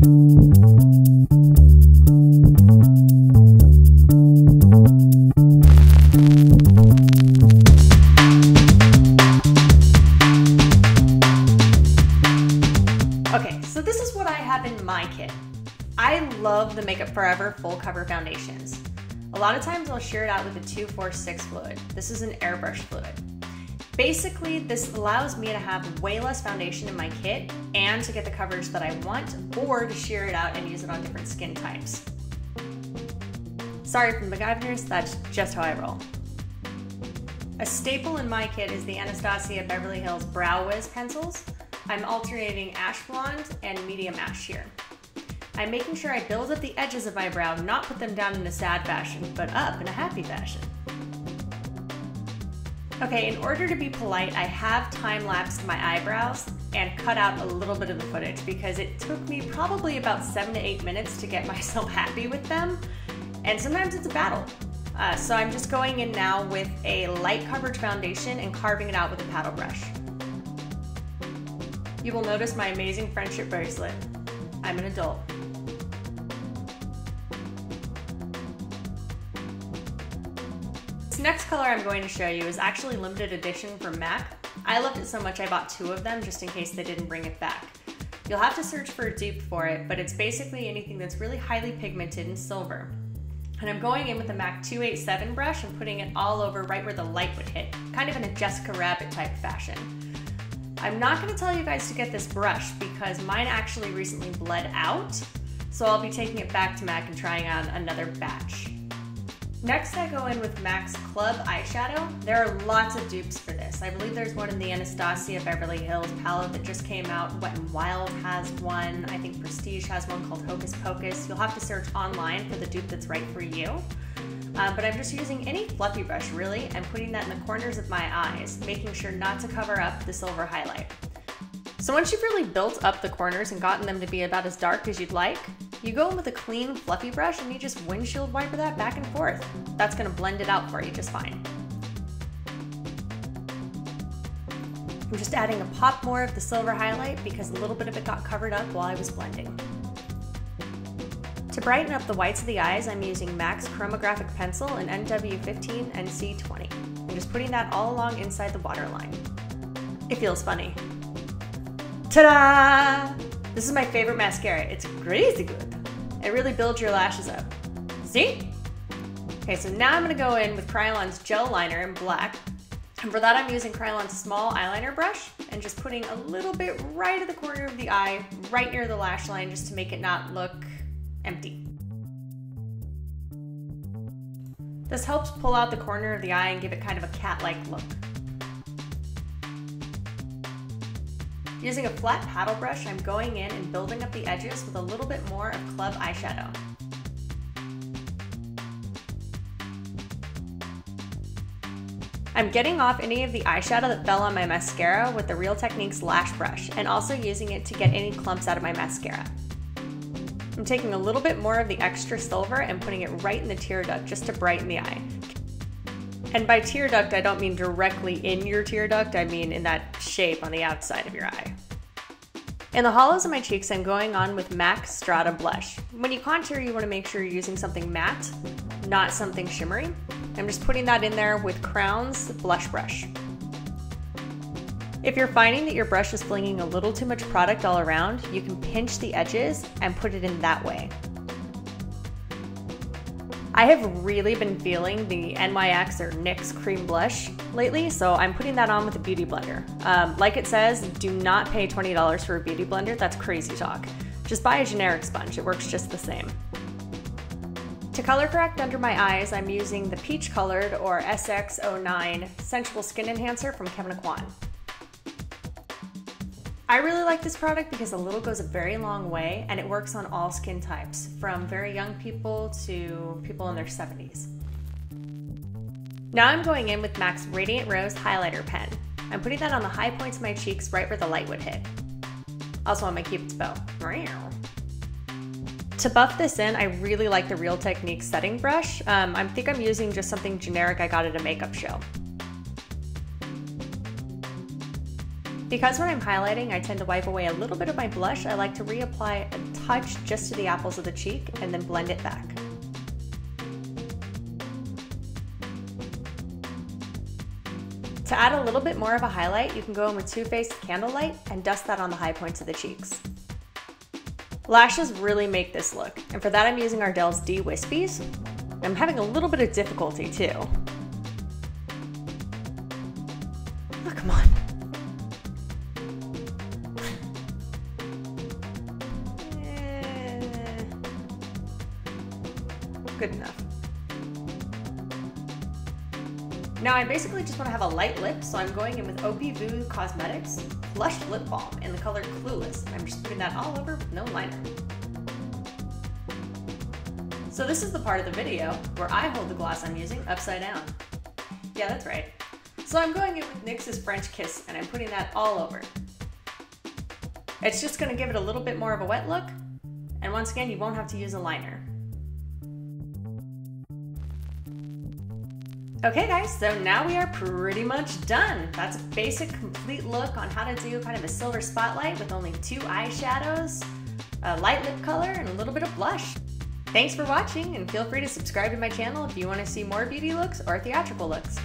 Okay, so this is what I have in my kit. I love the Makeup Forever Full Cover Foundations. A lot of times I'll sheer it out with a 246 fluid. This is an airbrush fluid. Basically, this allows me to have way less foundation in my kit and to get the coverage that I want, or to sheer it out and use it on different skin types. Sorry for the MacGyvers, that's just how I roll. A staple in my kit is the Anastasia Beverly Hills Brow Wiz pencils. I'm alternating ash blonde and medium ash here. I'm making sure I build up the edges of my brow, not put them down in a sad fashion, but up in a happy fashion. Okay, in order to be polite, I have time-lapsed my eyebrows and cut out a little bit of the footage because it took me probably about 7 to 8 minutes to get myself happy with them, and sometimes it's a battle. So I'm just going in now with a light coverage foundation and carving it out with a paddle brush. You will notice my amazing friendship bracelet. I'm an adult. This next color I'm going to show you is actually limited edition from MAC. I loved it so much I bought 2 of them just in case they didn't bring it back. You'll have to search for a dupe for it, but it's basically anything that's really highly pigmented in silver. And I'm going in with the MAC 287 brush and putting it all over right where the light would hit, kind of in a Jessica Rabbit type fashion. I'm not going to tell you guys to get this brush because mine actually recently bled out, so I'll be taking it back to MAC and trying on another batch. Next I go in with MAC's Club Eyeshadow. There are lots of dupes for this. I believe there's one in the Anastasia Beverly Hills palette that just came out. Wet n Wild has one. I think Prestige has one called Hocus Pocus. You'll have to search online for the dupe that's right for you. But I'm just using any fluffy brush really and putting that in the corners of my eyes, making sure not to cover up the silver highlight. So once you've really built up the corners and gotten them to be about as dark as you'd like, you go in with a clean fluffy brush and you just windshield wiper that back and forth. That's gonna blend it out for you just fine. I'm just adding a pop more of the silver highlight because a little bit of it got covered up while I was blending. To brighten up the whites of the eyes, I'm using MAC's Chromographic Pencil in NW15 and C20. I'm just putting that all along inside the waterline. It feels funny. Ta-da! This is my favorite mascara. It's crazy good. It really builds your lashes up. See? Okay, so now I'm gonna go in with Kryolan's gel liner in black. And for that, I'm using Kryolan's small eyeliner brush and just putting a little bit right at the corner of the eye, right near the lash line, just to make it not look empty. This helps pull out the corner of the eye and give it kind of a cat-like look. Using a flat paddle brush, I'm going in and building up the edges with a little bit more of Club Eyeshadow. I'm getting off any of the eyeshadow that fell on my mascara with the Real Techniques Lash brush and also using it to get any clumps out of my mascara. I'm taking a little bit more of the extra silver and putting it right in the tear duct just to brighten the eye. And by tear duct, I don't mean directly in your tear duct, I mean in that shape on the outside of your eye. In the hollows of my cheeks, I'm going on with MAC's Strada Blush. When you contour, you want to make sure you're using something matte, not something shimmery. I'm just putting that in there with Crown's blush brush. If you're finding that your brush is flinging a little too much product all around, you can pinch the edges and put it in that way. I have really been feeling the NYX or NYX cream blush lately, so I'm putting that on with a beauty blender. Like it says, do not pay $20 for a beauty blender. That's crazy talk. Just buy a generic sponge. It works just the same. To color correct under my eyes, I'm using the peach colored or SX09 Sensual Skin Enhancer from Kevyn. I really like this product because a little goes a very long way and it works on all skin types, from very young people to people in their 70s. Now I'm going in with MAC's Radiant Rose Highlighter Pen. I'm putting that on the high points of my cheeks right where the light would hit. Also on my Cupid's bow. To buff this in, I really like the Real Techniques setting brush. I think I'm using just something generic I got at a makeup show. Because when I'm highlighting, I tend to wipe away a little bit of my blush, I like to reapply a touch just to the apples of the cheek and then blend it back. To add a little bit more of a highlight, you can go in with Too Faced Candlelight and dust that on the high points of the cheeks. Lashes really make this look, and for that I'm using Ardell D Wispies. I'm having a little bit of difficulty too. Oh, come on. Good enough. Now I basically just want to have a light lip, so I'm going in with OPIVU Cosmetics Blush Lip Balm in the color Clueless. I'm just putting that all over with no liner. So this is the part of the video where I hold the gloss I'm using upside down. Yeah, that's right. So I'm going in with NYX's French Kiss and I'm putting that all over. It's just going to give it a little bit more of a wet look, and once again you won't have to use a liner. Okay guys, so now we are pretty much done. That's a basic complete look on how to do kind of a silver spotlight with only 2 eyeshadows, a light lip color, and a little bit of blush. Thanks for watching, and feel free to subscribe to my channel if you want to see more beauty looks or theatrical looks.